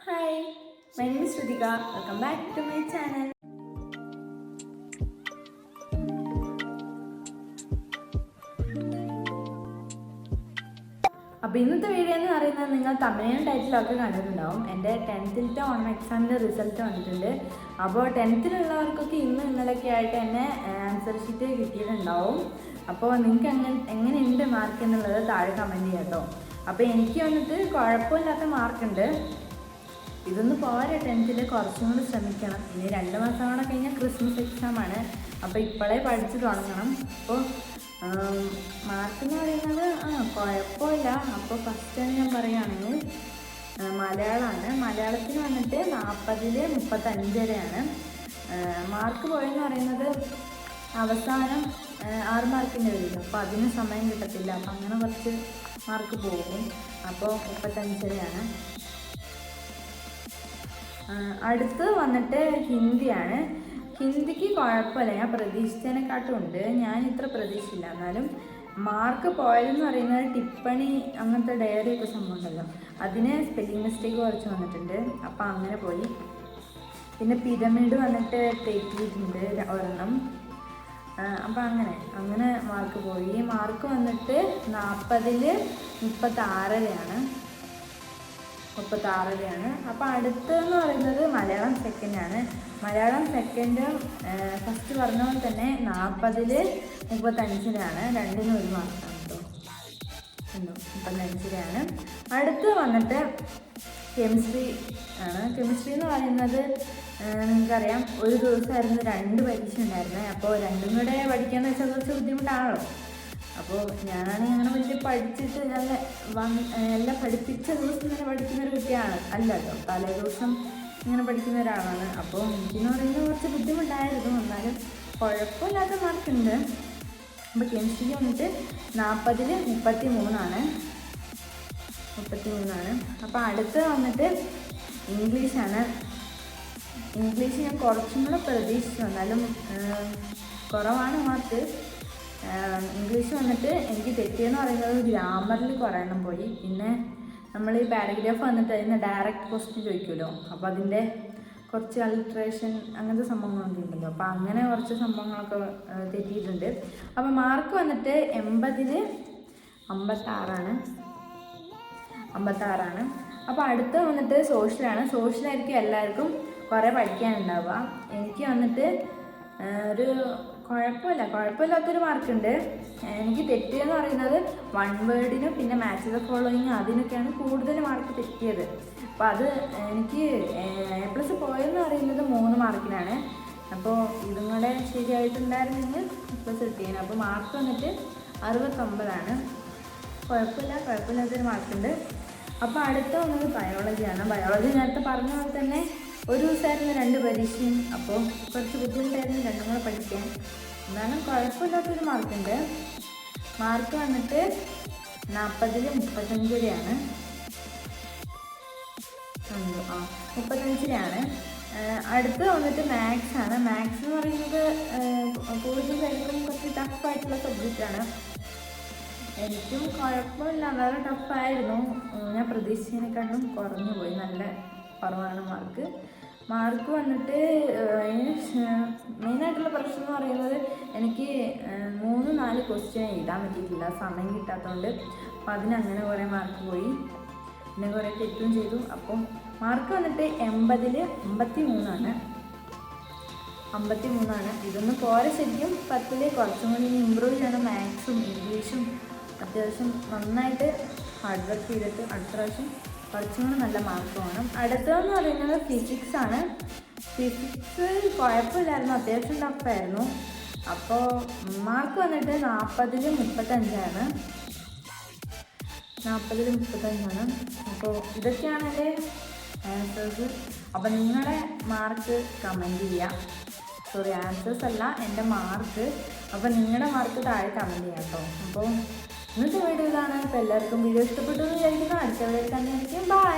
Hi, my name is Ritika. Welcome back to my channel. അപ്പോൾ ഇന്നത്തെ video എന്ന് പറയുന്നത് നിങ്ങൾ തമിഴ് ടൈറ്റിലൊക്കെ കണ്ടിട്ടുണ്ടാവും. എൻ്റെ 10th ഓണം എക്സാമിൻ്റെ റിസൾട്ട് വന്നിട്ടുണ്ട്. അപ്പോൾ 10th ഇന്നലെയൊക്കെ ആയിട്ട് എന്നെ ആൻസർ ഷീറ്റ് കിട്ടിയിട്ടുണ്ടാവും. അപ്പോൾ നിങ്ങൾക്ക് എങ്ങനെയുണ്ട് മാർക്ക് എന്നുള്ളത് താഴെ കമൻറ്റ് ചെയ്യാം കേട്ടോ. അപ്പോൾ എനിക്ക് വന്നിട്ട് കുഴപ്പമില്ലാത്ത മാർക്കുണ്ട്. ഇതൊന്ന് പോരെ, 10th കുറച്ചും കൂടി ശ്രമിക്കണം. ഇനി 2 മാസം കൂടെ കഴിഞ്ഞാൽ ക്രിസ്മസ് എക്സാമാണ്. അപ്പോൾ ഇപ്പോഴേ പഠിച്ച് തുടങ്ങണം. അപ്പോൾ മാർക്കെന്ന് പറയുന്നത് കുഴപ്പമില്ല. അപ്പോൾ ഫസ്റ്റ് ഞാൻ പറയുകയാണെങ്കിൽ മലയാളമാണ്. മലയാളത്തിന് വന്നിട്ട് 40-ൽ 35 വരെയാണ് മാർക്ക് പോയെന്ന് പറയുന്നത്. അവസാനം 6 മാർക്കിൻ്റെ വരില്ല, അപ്പോൾ അതിന് സമയം കിട്ടത്തില്ല. അപ്പം അങ്ങനെ കുറച്ച് മാർക്ക് പോകും. അപ്പോൾ 35 വരെയാണ്. അടുത്ത് വന്നിട്ട് ഹിന്ദിയാണ്. ഹിന്ദിക്ക് കുഴപ്പമില്ല, ഞാൻ പ്രതീക്ഷിച്ചതിനെക്കാട്ടും ഉണ്ട്. ഞാൻ ഇത്ര പ്രതീക്ഷിച്ചില്ല. എന്നാലും മാർക്ക് പോയതെന്ന് പറയുന്നത് ടിപ്പണി അങ്ങനത്തെ ഡയറി ഒക്കെ സംഭവം ഉണ്ടല്ലോ, അതിന് സ്പെല്ലിംഗ് മിസ്റ്റേക്ക് കുറച്ച് വന്നിട്ടുണ്ട്. അപ്പം അങ്ങനെ പോയി. പിന്നെ പിരമിഡ് വന്നിട്ട് തെറ്റിയിട്ടുണ്ട് ഒരെണ്ണം. അപ്പം അങ്ങനെ മാർക്ക് പോയി. മാർക്ക് വന്നിട്ട് 40-ൽ 36-യാണ്. അപ്പോൾ അടുത്തെന്ന് പറയുന്നത് മലയാളം സെക്കൻഡാണ്. മലയാളം സെക്കൻഡ് ഫസ്റ്റ് പറഞ്ഞ പോലെ തന്നെ 40-ൽ 35-ലാണ്. രണ്ടിനും 1 മാർക്കാണ് കേട്ടോ. 35-ലാണ്. അടുത്ത് വന്നിട്ട് കെമിസ്ട്രി ആണ്. കെമിസ്ട്രി എന്ന് പറയുന്നത് നിങ്ങൾക്കറിയാം, ഒരു ദിവസമായിരുന്നു 2 പരീക്ഷ ഉണ്ടായിരുന്നത്. അപ്പോൾ രണ്ടും കൂടെ പഠിക്കാന്ന് വെച്ചാൽ കുറച്ച് ബുദ്ധിമുട്ടാണല്ലോ. അപ്പോൾ ഞാനാണെങ്കിൽ അങ്ങനെ വലിയ പഠിച്ചിട്ട് എല്ലാം പഠിപ്പിച്ച ദിവസം തന്നെ പഠിക്കുന്നൊരു കുട്ടിയാണ് അല്ല കേട്ടോ. തലേ ദിവസം ഇങ്ങനെ പഠിക്കുന്ന ഒരാളാണ്. അപ്പോൾ എനിക്കെന്ന് പറയുന്നത് കുറച്ച് ബുദ്ധിമുട്ടായിരുന്നു. എന്നാലും കുഴപ്പമില്ലാത്ത മാർക്കുണ്ട്. അപ്പോൾ കെമിസ്ട്രിക്ക് വന്നിട്ട് 40-ൽ 33-ആണ്. അപ്പോൾ അടുത്ത് വന്നിട്ട് ഇംഗ്ലീഷാണ്. ഇംഗ്ലീഷ് ഞാൻ കുറച്ചും കൂടെ പ്രതീക്ഷിച്ചു, എന്നാലും കുറവാണ് മാർക്ക്. ഇംഗ്ലീഷ് വന്നിട്ട് എനിക്ക് തെറ്റിയെന്ന് പറയുന്നത് ഗ്രാമറിൽ കുറേ എണ്ണം പോയി. പിന്നെ നമ്മൾ ഈ പാരഗ്രാഫ് വന്നിട്ട് അതിന് ഡയറക്റ്റ് ക്വസ്റ്റ്യൻ ചോദിക്കുമല്ലോ, അപ്പോൾ അതിൻ്റെ കുറച്ച് അൾട്രേഷൻ അങ്ങനത്തെ സംഭവങ്ങളൊക്കെ ഉണ്ടല്ലോ. അപ്പോൾ അങ്ങനെ കുറച്ച് സംഭവങ്ങളൊക്കെ തെറ്റിയിട്ടുണ്ട്. അപ്പോൾ മാർക്ക് വന്നിട്ട് 80-ൽ 56-ആണ്. അപ്പോൾ അടുത്ത് വന്നിട്ട് സോഷ്യലാണ്. സോഷ്യലായിരിക്കും എല്ലാവർക്കും കുറേ പഠിക്കാനുണ്ടാവുക. എനിക്ക് വന്നിട്ട് ഒരു കുഴപ്പമില്ലാത്തൊരു മാർക്കുണ്ട്. എനിക്ക് തെറ്റിയെന്ന് പറയുന്നത് 1 വേർഡിനും പിന്നെ മാച്ച് ദ ഫോളോയിങ് അതിനൊക്കെയാണ് കൂടുതൽ മാർക്ക് തെറ്റിയത്. അപ്പോൾ അത് എനിക്ക് A+ പോയെന്ന് പറയുന്നത് 3 മാർക്കിനാണ്. അപ്പോൾ ഇതും കൂടെ ശരിയായിട്ടുണ്ടായിരുന്നെങ്കിൽ A+ കിട്ടിയേനെ. അപ്പോൾ മാർക്ക് വന്നിട്ട് 69-ആണ്. കുഴപ്പമില്ലാത്തൊരു മാർക്കുണ്ട്. അപ്പോൾ അടുത്ത വന്നത് ബയോളജിയാണ്. ബയോളജി നേരത്തെ പറഞ്ഞ പോലെ തന്നെ ഒരു ദിവസമായിരുന്നു 2 പരീക്ഷയും. അപ്പോൾ കുറച്ച് ബുദ്ധിമുട്ടായിരുന്നു രണ്ടും കൂടെ പഠിക്കാൻ. എന്നാലും കുഴപ്പമില്ലാത്തൊരു മാർക്കുണ്ട്. മാർക്ക് വന്നിട്ട് 40-ൽ 35 വരെയാണ്. 35-ലാണ്. അടുത്ത് വന്നിട്ട് മാത്സ് ആണ്. മാത്സ് എന്ന് പറയുന്നത് കൂടുതലായിട്ടും കുറച്ച് ടഫായിട്ടുള്ള സബ്ജക്റ്റാണ്. എനിക്കും കുഴപ്പമില്ല, വളരെ ടഫായിരുന്നു. ഞാൻ പ്രതീക്ഷിച്ചതിനെക്കാളും കുറഞ്ഞു പോയി. നല്ല കുറവാണ് മാർക്ക് വന്നിട്ട്. മെയിനായിട്ടുള്ള പ്രശ്നം എന്ന് പറയുന്നത് എനിക്ക് 3-4 ക്വസ്റ്റ്യൻ എഴുതാൻ പറ്റിയിട്ടില്ല, സമയം കിട്ടാത്തതുകൊണ്ട്. അപ്പോൾ അതിനങ്ങനെ കുറേ മാർക്ക് പോയി. പിന്നെ കുറേ തെറ്റും ചെയ്തു. അപ്പോൾ മാർക്ക് വന്നിട്ട് 80-ൽ 53-ആണ്. ഇതൊന്നും പോരെ ശരിക്കും. 10-ൽ കുറച്ചും കൂടി ഇമ്പ്രൂവ് ചെയ്യണം. മാത്സും ഇംഗ്ലീഷും അത്യാവശ്യം നന്നായിട്ട് ഹാർഡ് വർക്ക് ചെയ്തിട്ട് അടുത്ത പ്രാവശ്യം കുറച്ചും കൂടി നല്ല മാർക്ക് വേണം. അടുത്തതെന്ന് പറയുന്നത് ഫിസിക്സാണ്. ഫിസിക്സ് കുഴപ്പമില്ലായിരുന്നു, അത്യാവശ്യം ടഫായിരുന്നു. അപ്പോൾ മാർക്ക് വന്നിട്ട് 40-ൽ 35-ആണ്. അപ്പോൾ ഇതൊക്കെയാണ് എൻ്റെ ആൻസേഴ്സ്. അപ്പോൾ നിങ്ങളുടെ മാർക്ക് കമൻറ്റ് ചെയ്യുക. ആൻസേഴ്സ് അല്ല, എൻ്റെ മാർക്ക്. അപ്പോൾ നിങ്ങളുടെ മാർക്ക് താഴെ കമൻറ്റ് ചെയ്യാം കേട്ടോ. അപ്പോൾ ഇന്നത്തെ വീഡിയോ ഇതാണ്. അപ്പോൾ എല്ലാവർക്കും വീഡിയോ ഇഷ്ടപ്പെട്ടു എന്ന് വിചാരിക്കുന്നു. അടുത്ത വീഡിയോയിൽ തന്നെ ആയിരിക്കും. ബൈ.